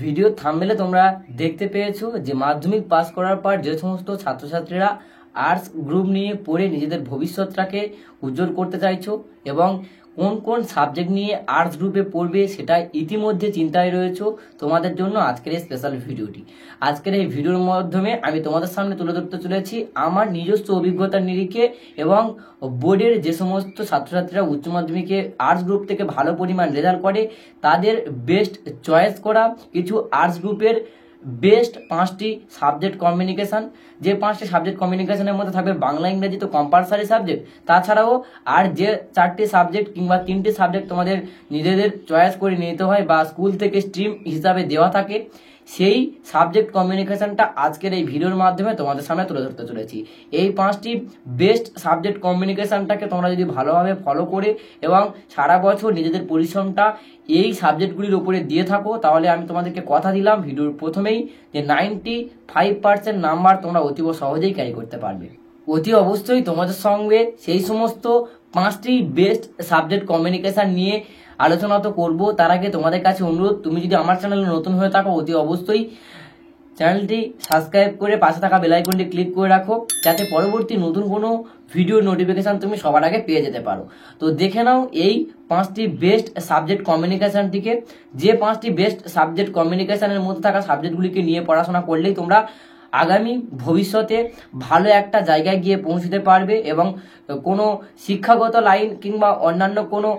Video থাম্বনেলে তোমরা দেখতে পেয়েছো যে মাধ্যমিক পাস করার পর যে সমস্ত ছাত্রছাত্রীরা আর্টস গ্রুপ নিয়ে পড়ে নিজেদের ভবিষ্যৎটাকে উজ্জ্বল করতে চাইছো এবং কোন কোন সাবজেক্ট নিয়ে আর্টস গ্রুপে পড়বে সেটা ইতিমধ্যে চিন্তায় রয়েছো, তোমাদের জন্য আজকের এই স্পেশাল ভিডিওটি। আজকের এই ভিডিওর মাধ্যমে আমি তোমাদের সামনে তুলে ধরতে চলেছি আমার নিজস্ব অভিজ্ঞতার নিরিখে এবং বোর্ডের যে সমস্ত ছাত্রছাত্রীরা উচ্চ মাধ্যমিকে আর্টস গ্রুপ থেকে ভালো পরিমাণ রেজাল্ট করে তাদের বেস্ট চয়েস করা কিছু আর্টস গ্রুপের বেস্ট 5টি সাবজেক্ট কমিউনিকেশন। যে 5টি সাবজেক্ট কমিউনিকেশনের মধ্যে থাকবে বাংলা ইংরেজি তো কম্পালসারি সাবজেক্ট, তাছাড়াও আর যে 4টি সাবজেক্ট কিংবা 3টি সাবজেক্ট তোমাদের নিজেদের চয়েস করে নিতে হয় বা স্কুল থেকে স্ট্রিম হিসাবে দেওয়া থাকে, সেই সাবজেক্ট কমিউনিকেশনটা আজকের এই ভিডিওর মাধ্যমে তোমাদের সামনে তুলে ধরতে চলেছি। এই 5টি বেস্ট সাবজেক্ট কমিউনিকেশনটাকে তোমরা যদি ভালোভাবে ফলো করে এবং সারা বছর নিজেদের পরিশ্রমটা এই সাবজেক্টগুলির উপরে দিয়ে থাকো, তাহলে আমি তোমাদেরকে কথা দিলাম ভিডিওর প্রথমেই যে 95% নাম্বার তোমরা অতীব সহজেই ক্যারি করতে পারবে। অতি অবশ্যই তোমাদের সঙ্গে সেই সমস্ত 5টি বেস্ট সাবজেক্ট কমিউনিকেশন নিয়ে আলোচনা তো করবো। তার আগে তোমাদের কাছে অনুরোধ, তুমি যদি আমার চ্যানেলে নতুন হয়ে থাকো অতি অবশ্যই চ্যানেলটি সাবস্ক্রাইব করে পাশে থাকা বেল আইকনটি ক্লিক করে রাখো, যাতে পরবর্তী নতুন কোনো ভিডিও নোটিফিকেশন তুমি সবার আগে পেয়ে যেতে পারো। তো দেখে নাও এই 5টি বেস্ট সাবজেক্ট কমিউনিকেশনটিকে। যে 5টি বেস্ট সাবজেক্ট কমিউনিকেশনের মধ্যে থাকা সাবজেক্টগুলিকে নিয়ে পড়াশোনা করলেই তোমরা আগামী ভবিষ্যতে ভালো একটা জায়গায় গিয়ে পৌঁছতে পারবে এবং কোনো শিক্ষাগত লাইন কিংবা অন্যান্য কোনো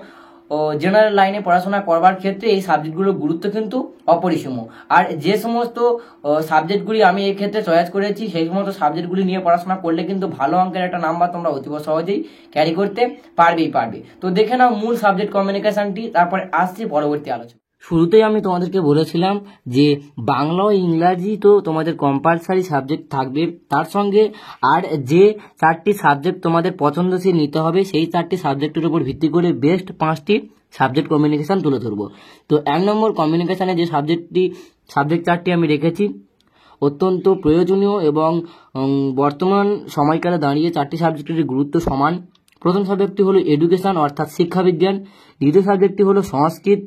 জেনারেল লাইনে পড়াশোনা করবার ক্ষেত্রে এই সাবজেক্টগুলোর গুরুত্ব কিন্তু অপরিসীম। আর যে সমস্ত সাবজেক্টগুলি আমি এই ক্ষেত্রে চয়েস করেছি সেই সমস্ত সাবজেক্টগুলি নিয়ে পড়াশোনা করলে কিন্তু ভালো অঙ্কের একটা নাম্বার তোমরা অতীব সহজেই ক্যারি করতে পারবে। তো দেখে নাও মূল সাবজেক্ট কমিউনিকেশনটি, তারপরে আসছি পরবর্তী আলোচনা। শুরুতেই আমি তোমাদেরকে বলেছিলাম যে বাংলা ও ইংরাজি তো তোমাদের কম্পালসারি সাবজেক্ট থাকবে, তার সঙ্গে আর যে 4টি সাবজেক্ট তোমাদের পছন্দসই নিতে হবে সেই 4টি সাবজেক্টের উপর ভিত্তি করে বেস্ট 5টি সাবজেক্ট কমিউনিকেশন তুলে ধরবো। তো 1 নম্বর কমিউনিকেশনে যে সাবজেক্ট 4টি আমি রেখেছি অত্যন্ত প্রয়োজনীয় এবং বর্তমান সময়কালে দাঁড়িয়ে 4টি সাবজেক্টের গুরুত্ব সমান। প্রথম সাবজেক্টটি হলো এডুকেশন অর্থাৎ শিক্ষাবিজ্ঞান, দ্বিতীয় সাবজেক্টটি হলো সংস্কৃত,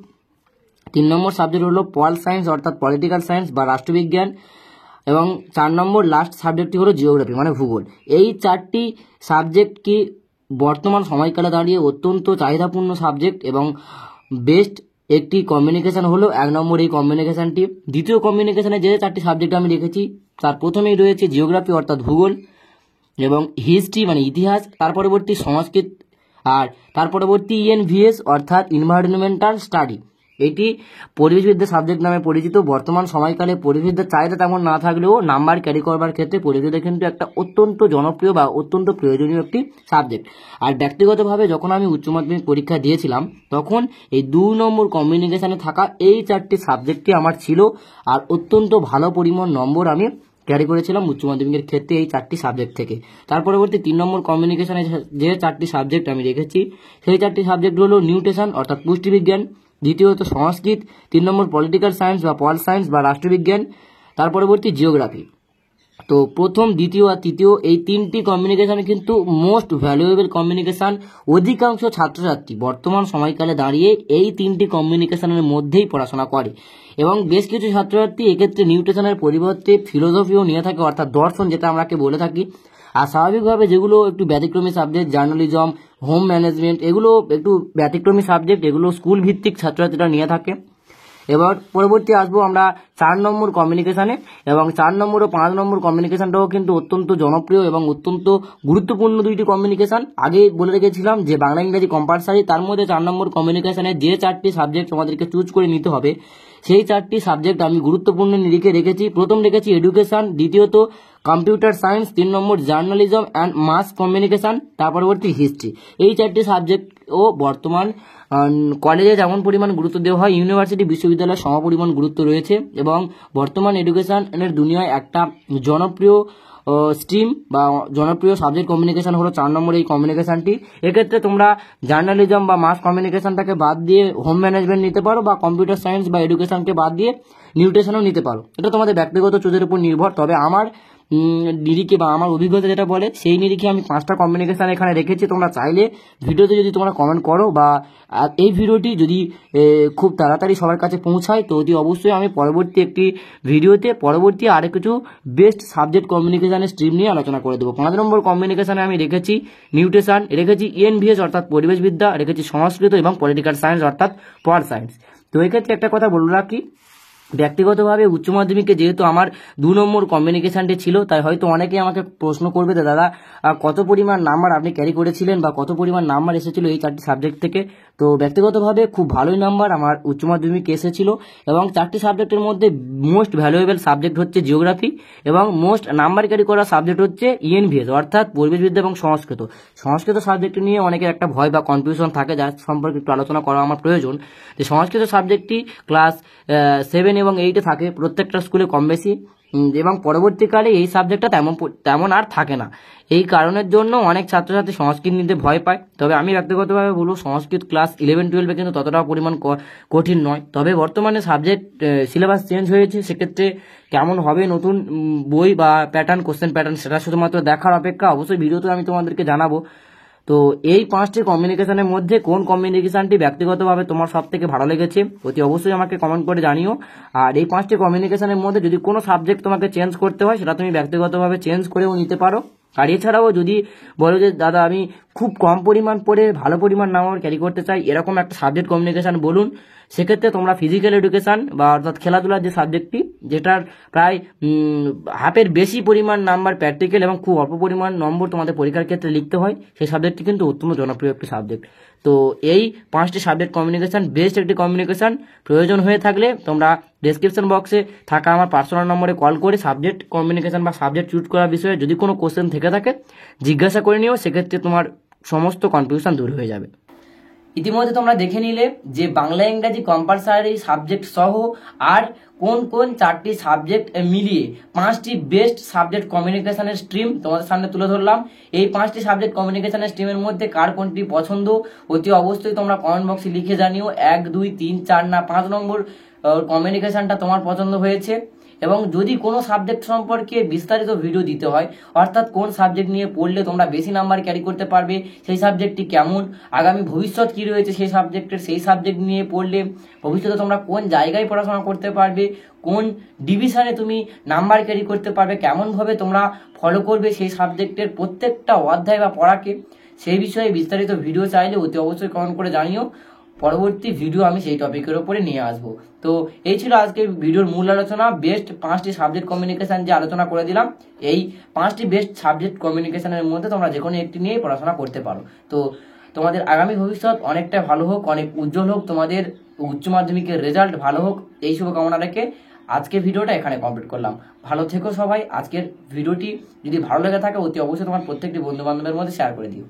3 নম্বর সাবজেক্ট হলো পল সায়েন্স অর্থাৎ পলিটিক্যাল সায়েন্স বা রাষ্ট্রবিজ্ঞান এবং 4 নম্বর লাস্ট সাবজেক্টটি হলো জিওগ্রাফি মানে ভূগোল। এই 4টি সাবজেক্ট কি বর্তমান সময়কালে দাঁড়িয়ে অত্যন্ত চাহিদাপূর্ণ সাবজেক্ট এবং বেস্ট একটি কমিউনিকেশন হলো 1 নম্বর এই কমিউনিকেশনটি। দ্বিতীয় কমিউনিকেশনে যে 4টি সাবজেক্ট আমি রেখেছি তার প্রথমেই রয়েছে জিওগ্রাফি অর্থাৎ ভূগোল এবং হিস্ট্রি মানে ইতিহাস, তার পরবর্তী সংস্কৃত আর তার পরবর্তী ইএনভিএস অর্থাৎ এনভায়রনমেন্টাল স্টাডি। এটি পরিবেশবিদ্যা সাবজেক্ট নামে পরিচিত। বর্তমান সময়কালে পরিবেশবিদ্যার চাহিদা তেমন না থাকলেও নাম্বার ক্যারি করবার ক্ষেত্রে পরিবেশবিদ্যা কিন্তু একটা অত্যন্ত জনপ্রিয় বা অত্যন্ত প্রয়োজনীয় একটি সাবজেক্ট। আর ব্যক্তিগতভাবে যখন আমি উচ্চ মাধ্যমিক পরীক্ষা দিয়েছিলাম তখন এই 2 নম্বর কমিউনিকেশনে থাকা এই 4টি সাবজেক্টটি আমার ছিল আর অত্যন্ত ভালো পরিমাণ নম্বর আমি ক্যারি করেছিলাম উচ্চ মাধ্যমিকের ক্ষেত্রে এই 4টি সাবজেক্ট থেকে। তার পরবর্তী 3 নম্বর কমিউনিকেশনে যে 4টি সাবজেক্ট আমি রেখেছি সেই 4টি সাবজেক্ট হলো নিউট্রিশন অর্থাৎ পুষ্টিবিজ্ঞান, দ্বিতীয়ত সংস্কৃত, 3 নম্বর পলিটিক্যাল সায়েন্স বা পল সায়েন্স বা রাষ্ট্রবিজ্ঞান, তার পরবর্তী জিওগ্রাফি। তো প্রথম, দ্বিতীয় আর তৃতীয় এই 3টি কমিউনিকেশন কিন্তু মোস্ট ভ্যালুয়েবল কমিউনিকেশন। অধিকাংশ ছাত্রছাত্রী বর্তমান সময়কালে দাঁড়িয়ে এই 3টি কমিউনিকেশনের মধ্যেই পড়াশোনা করে এবং বেশ কিছু ছাত্রছাত্রী এক্ষেত্রে নিউট্রিশনের পরিবর্তে ফিলোসফিও নিয়ে থাকে অর্থাৎ দর্শন যেটা আমরাকে বলে থাকি। আর স্বাভাবিকভাবে যেগুলো একটু ব্যতিক্রমী সাবজেক্ট জার্নালিজম, হোম ম্যানেজমেন্ট এগুলো একটু ব্যতিক্রমী সাবজেক্ট, এগুলো স্কুল ভিত্তিক ছাত্রছাত্রীরা নিয়ে থাকে। এবার পরবর্তী আসবো আমরা 4 নম্বর কমিউনিকেশনে এবং 4 নম্বর ও 5 নম্বর কমিউনিকেশনটাও কিন্তু অত্যন্ত জনপ্রিয় এবং অত্যন্ত গুরুত্বপূর্ণ 2টি কমিউনিকেশন। আগে বলে রেখেছিলাম যে বাংলা ইংরেজি কম্পালসারি, তার মধ্যে 4 নম্বর কমিউনিকেশনে যে 4টি সাবজেক্ট তোমাদেরকে চুজ করে নিতে হবে সেই 4টি সাবজেক্ট আমি গুরুত্বপূর্ণ নিরিখে রেখেছি। প্রথম রেখেছি এডুকেশন, দ্বিতীয়ত কম্পিউটার সায়েন্স, 3 নম্বর জার্নালিজম অ্যান্ড মাস কমিউনিকেশন, তার পরবর্তী হিস্ট্রি। এই 4টি সাবজেক্ট ও বর্তমান কলেজে যেমন পরিমাণ গুরুত্ব দেওয়া হয় ইউনিভার্সিটি বিশ্ববিদ্যালয়ের সমপরিমাণ গুরুত্ব রয়েছে এবং বর্তমান এডুকেশনের দুনিয়ায় একটা জনপ্রিয় স্ট্রিম বা জনপ্রিয় সাবজেক্ট কমিউনিকেশন হলো 4 নম্বর এই কমিউনিকেশনটি। এক্ষেত্রে তোমরা জার্নালিজম বা মাস কমিউনিকেশনটাকে বাদ দিয়ে হোম ম্যানেজমেন্ট নিতে পারো বা কম্পিউটার সায়েন্স বা এডুকেশনকে বাদ দিয়ে নিউট্রিশনও নিতে পারো। এটা তোমাদের ব্যক্তিগত চুজের উপর নির্ভর। তবে আমার নিরিখে বা আমার অভিজ্ঞতা যেটা বলে সেই নিরিখে আমি 5টা কমিউনিকেশান এখানে রেখেছি। তোমরা চাইলে ভিডিওতে যদি তোমরা কমেন্ট করো বা এই ভিডিওটি যদি খুব তাড়াতাড়ি সবার কাছে পৌঁছায় তো অতি অবশ্যই আমি পরবর্তী একটি ভিডিওতে পরবর্তী আরও কিছু বেস্ট সাবজেক্ট কমিউনিকেশানের স্ট্রিম নিয়ে আলোচনা করে দেবো। 5 নম্বর কমিউনিকেশানে আমি রেখেছি নিউট্রিশন, রেখেছি ENVS অর্থাৎ পরিবেশবিদ্যা, রেখেছি সংস্কৃত এবং পলিটিক্যাল সায়েন্স অর্থাৎ পল সায়েন্স। তো এক্ষেত্রে একটা কথা বলে রাখি, ব্যক্তিগতভাবে উচ্চ মাধ্যমিকে যেহেতু আমার 2 নম্বর কমিউনিকেশানটি ছিল, তাই হয়তো অনেকেই আমাকে প্রশ্ন করবে যে দাদা কত পরিমাণ নাম্বার আপনি ক্যারি করেছিলেন বা কত পরিমাণ নাম্বার এসেছিল এই 4টি সাবজেক্ট থেকে। তো ব্যক্তিগতভাবে খুব ভালোই নাম্বার আমার উচ্চ মাধ্যমিকে এসেছিল এবং 4টি সাবজেক্টের মধ্যে মোস্ট ভ্যালুয়েবল সাবজেক্ট হচ্ছে জিওগ্রাফি এবং মোস্ট নাম্বার ক্যারি করা সাবজেক্ট হচ্ছে ENVS অর্থাৎ পরিবেশবিদ্যা এবং সংস্কৃত। সংস্কৃত সাবজেক্ট নিয়ে অনেকের একটা ভয় বা কনফিউশন থাকে, যার সম্পর্কে একটু আলোচনা করা আমার প্রয়োজন। যে সংস্কৃত সাবজেক্টটি ক্লাস 7 এবং 8-এ থাকে প্রত্যেকটা স্কুলে কম বেশি, এবং পরবর্তীকালে এই সাবজেক্টটা তেমন আর থাকে না। এই কারণের জন্য অনেক ছাত্রছাত্রী সংস্কৃত নিতে ভয় পায়। তবে আমি ব্যক্তিগতভাবে বলবো সংস্কৃত ক্লাস 11-12-এ কিন্তু ততটা পরিমাণ কঠিন নয়। তবে বর্তমানে সাবজেক্ট সিলেবাস চেঞ্জ হয়েছে, সেক্ষেত্রে কেমন হবে নতুন বই বা প্যাটার্ন, কোশ্চেন প্যাটার্ন, সেটা শুধুমাত্র দেখার অপেক্ষা। অবশ্যই ভিডিওতে আমি তোমাদেরকে জানাবো। তো এই 5টি কমিউনিকেশানের মধ্যে কোন কমিউনিকেশানটি ব্যক্তিগতভাবে তোমার সব থেকে ভালো লেগেছে অতি অবশ্যই আমাকে কমেন্ট করে জানিও। আর এই 5টি কমিউনিকেশানের মধ্যে যদি কোনো সাবজেক্ট তোমাকে চেঞ্জ করতে হয় সেটা তুমি ব্যক্তিগতভাবে চেঞ্জ করেও নিতে পারো। আর এছাড়াও যদি বলো যে দাদা আমি খুব কম পরিমাণ পড়ে ভালো পরিমাণ নাম্বার ক্যারি করতে চাই, এরকম একটা সাবজেক্ট কমিউনিকেশান বলুন, সেক্ষেত্রে তোমরা ফিজিক্যাল এডুকেশান বা অর্থাৎ খেলাধুলার যে সাবজেক্টটি, যেটার প্রায় হাফের বেশি পরিমাণ নাম্বার প্র্যাকটিক্যাল এবং খুব অল্প পরিমাণ নম্বর তোমাদের পরীক্ষার ক্ষেত্রে লিখতে হয়, সেই সাবজেক্টটি কিন্তু অত্যন্ত জনপ্রিয় একটি সাবজেক্ট। তো এই 5টি সাবজেক্ট কমিউনিকেশান বেস্ট একটি কমিউনিকেশান। প্রয়োজন হয়ে থাকলে তোমরা ডেসক্রিপশন বক্সে থাকা আমার পার্সোনাল নম্বরে কল করে সাবজেক্ট কমিউনিকেশান বা সাবজেক্ট চুজ করার বিষয়ে যদি কোনো কোশ্চেন থেকে থাকে জিজ্ঞাসা করে নিও, সেক্ষেত্রে তোমার সমস্ত কনফিউশন দূর হয়ে যাবে। ইতিমধ্যে তোমরা দেখে নিলে যে বাংলা ইংরাজি কম্পালসারি সাবজেক্ট সহ আর কোন কোন 4টি সাবজেক্ট মিলিয়ে 5টি বেস্ট সাবজেক্ট কমিউনিকেশনের স্ট্রিম তোমাদের সামনে তুলে ধরলাম। এই 5টি সাবজেক্ট কমিউনিকেশনের স্ট্রিমের মধ্যে কার কোনটি পছন্দ অতি অবশ্যই তোমরা কমেন্ট বক্সে লিখে জানিও। 1, 2, 3, 4 না 5 নম্বর কমিউনিকেশনটা তোমার পছন্দ হয়েছে। এবং যদি কোনো সাবজেক্ট সম্পর্কে বিস্তারিত ভিডিও দিতে হয়, অর্থাৎ কোন সাবজেক্ট নিয়ে পড়লে তোমরা বেশি নাম্বার ক্যারি করতে পারবে, সেই সাবজেক্টটি কেমন, আগামী ভবিষ্যৎ কী রয়েছে সেই সাবজেক্টের, সেই সাবজেক্ট নিয়ে পড়লে ভবিষ্যতে তোমরা কোন জায়গায় পড়াশোনা করতে পারবে, কোন ডিভিশনে তুমি নাম্বার ক্যারি করতে পারবে, কেমনভাবে তোমরা ফলো করবে সেই সাবজেক্টের প্রত্যেকটা অধ্যায় বা পড়াকে, সেই বিষয়ে বিস্তারিত ভিডিও চাইলে অতি অবশ্যই কমেন্ট করে জানিও। পরবর্তী ভিডিও আমি সেই টপিকের উপরে নিয়ে আসবো। তো এই ছিল আজকের ভিডিওর মূল আলোচনা। বেস্ট 5টি সাবজেক্ট কমিউনিকেশন যে আলোচনা করে দিলাম, এই 5টি বেস্ট সাবজেক্ট কমিউনিকেশনের মধ্যে তোমরা যে কোনো একটি নিয়ে পড়াশোনা করতে পারো। তো তোমাদের আগামী ভবিষ্যৎ অনেকটা ভালো হোক, অনেক উজ্জ্বল হোক, তোমাদের উচ্চ মাধ্যমিকের রেজাল্ট ভালো হোক, এই শুভকামনা রেখে আজকের ভিডিওটা এখানে কমপ্লিট করলাম। ভালো থেকো সবাই। আজকের ভিডিওটি যদি ভালো লেগে থাকে অতি অবশ্যই তোমার প্রত্যেকটি বন্ধু বান্ধবের মধ্যে শেয়ার করে দিও।